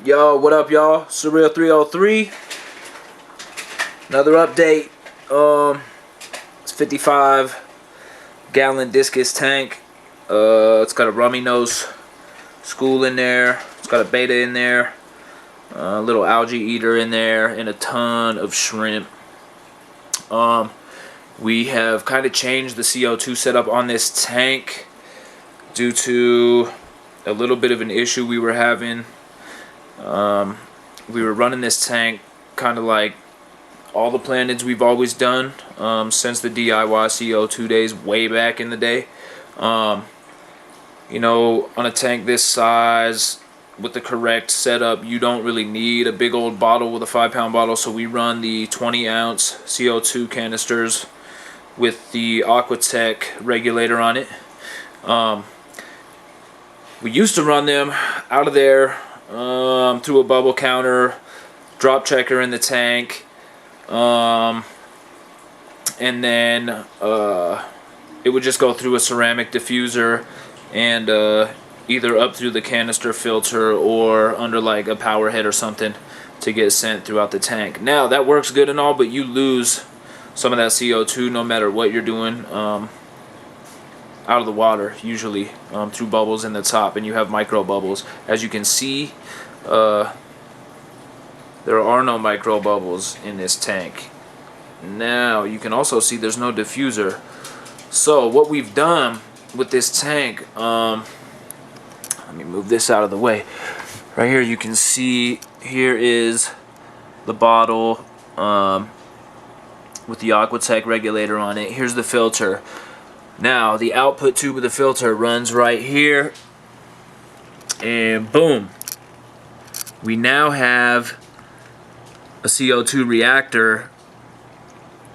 Yo, what up, y'all? Surreal 303. Another update. It's 55-gallon Discus tank. It's got a rummy nose school in there. It's got a beta in there. A little algae eater in there, and a ton of shrimp. We have kind of changed the CO2 setup on this tank due to a little bit of an issue we were having. We were running this tank kind of like all the planteds we've always done since the DIY CO2 days way back in the day. You know, on a tank this size with the correct setup, you don't really need a big old bottle with a 5-pound bottle, so we run the 20-ounce CO2 canisters with the AQUAtek regulator on it. We used to run them out of there through a bubble counter, drop checker in the tank, and then it would just go through a ceramic diffuser and either up through the canister filter or under like a power head or something to get sent throughout the tank. Now that works good and all, but you lose some of that CO2 no matter what you're doing out of the water, usually through bubbles in the top, and you have micro bubbles. As you can see, there are no micro bubbles in this tank. Now you can also see there's no diffuser. So what we've done with this tank, let me move this out of the way. Right here you can see, here is the bottle with the AQUAtek regulator on it. Here's the filter. Now the output tube of the filter runs right here, and boom, we now have a CO2 reactor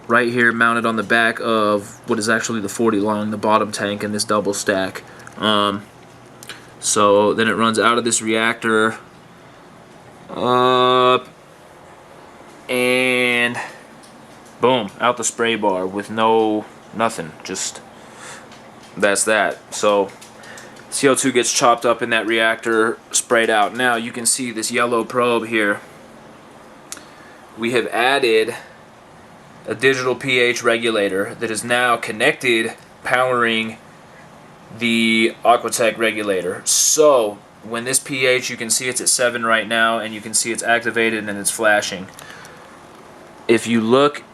right here mounted on the back of what is actually the 40 long, the bottom tank in this double stack. So then it runs out of this reactor up and boom, out the spray bar with nothing, just that's that. So CO2 gets chopped up in that reactor, sprayed out. Now you can see this yellow probe here. We have added a digital pH regulator that is now connected, powering the AQUAtek regulator. So when this pH, you can see it's at 7 right now, and you can see it's activated and it's flashing. If you look,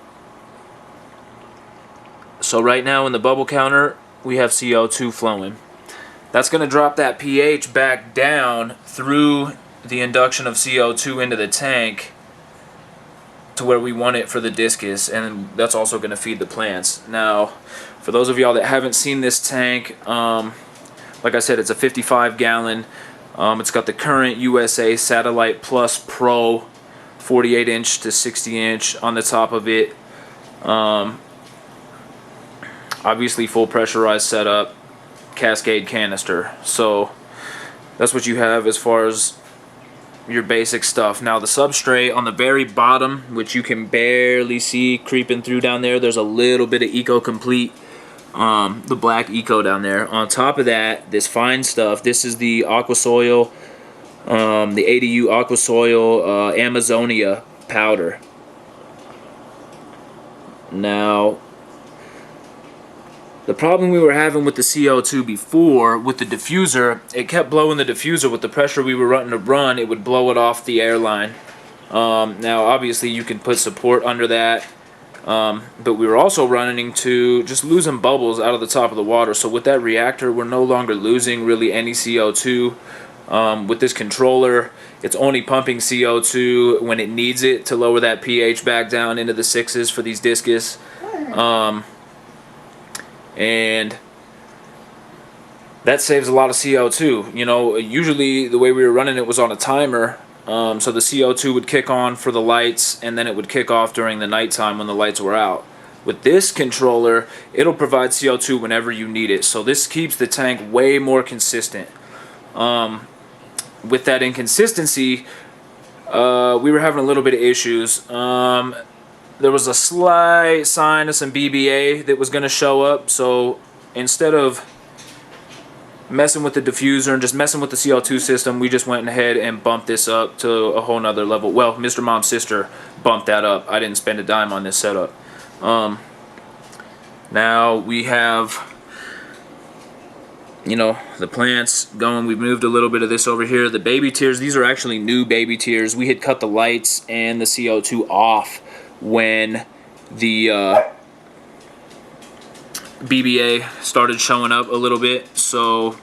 so right now in the bubble counter we have CO2 flowing. That's going to drop that pH back down through the induction of CO2 into the tank to where we want it for the discus, and that's also going to feed the plants. Now, for those of y'all that haven't seen this tank, like I said, it's a 55-gallon. It's got the current USA Satellite Plus Pro 48-inch to 60-inch on the top of it. Obviously full pressurized setup, cascade canister. So that's what you have as far as your basic stuff. Now the substrate on the very bottom, which you can barely see creeping through down there, there's a little bit of Eco Complete, the black Eco down there. On top of that, this fine stuff, this is the AQUASOIL, the ADU AQUASOIL Amazonia powder. Now the problem we were having with the CO2 before, with the diffuser, it kept blowing the diffuser with the pressure we were running to run. It would blow it off the airline. Now, obviously, you can put support under that, but we were also running into just losing bubbles out of the top of the water. So with that reactor, we're no longer losing really any CO2. With this controller, it's only pumping CO2 when it needs it to lower that pH back down into the 6s for these discus. And that saves a lot of CO2. You know, usually the way we were running it was on a timer, so the CO2 would kick on for the lights, and then it would kick off during the nighttime when the lights were out. With this controller, it'll provide CO2 whenever you need it, so this keeps the tank way more consistent. With that inconsistency, we were having a little bit of issues. There was a slight sign of some BBA that was going to show up, so instead of messing with the diffuser and just messing with the CO2 system, we just went ahead and bumped this up to a whole nother level. Well, Mr. Mom's sister bumped that up. I didn't spend a dime on this setup. Now we have, you know, the plants going. We've moved a little bit of this over here. The baby tiers, these are actually new baby tiers. We had cut the lights and the CO2 off when the BBA started showing up a little bit. So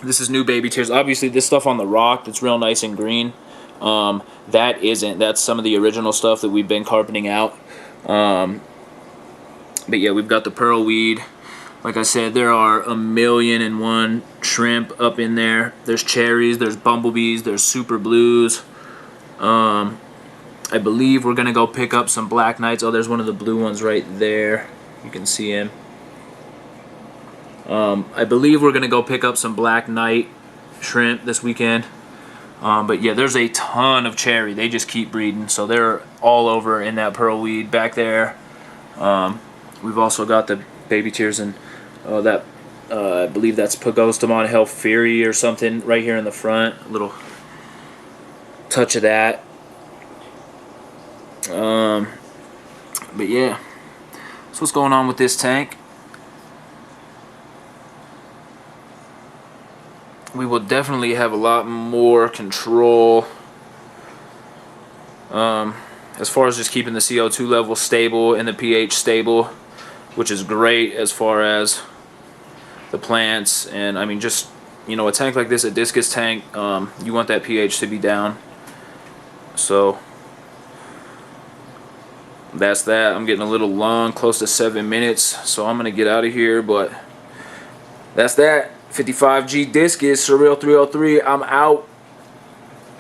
this is new baby tiers. Obviously this stuff on the rock that's real nice and green, that isn't. That's some of the original stuff that we've been carpeting out. But yeah, we've got the pearl weed. Like I said, there are 1,000,001 shrimp up in there. There's cherries, there's bumblebees, there's super blues. I believe we're gonna go pick up some black knights. Oh, there's one of the blue ones right there. You can see him. I believe we're gonna go pick up some black knight shrimp this weekend. But yeah, there's a ton of cherry. They just keep breeding, so they're all over in that pearl weed back there. We've also got the baby tears and I believe that's Pagostemon Health Fury or something right here in the front. A little touch of that. But yeah, that's what's going on with this tank. We will definitely have a lot more control as far as just keeping the CO2 level stable and the pH stable, which is great as far as the plants. And I mean, just, you know, a tank like this, a discus tank, you want that pH to be down. So that's that. I'm getting a little long, close to 7 minutes, so I'm gonna get out of here. But that's that. 55G Discus, Surreal 303. I'm out.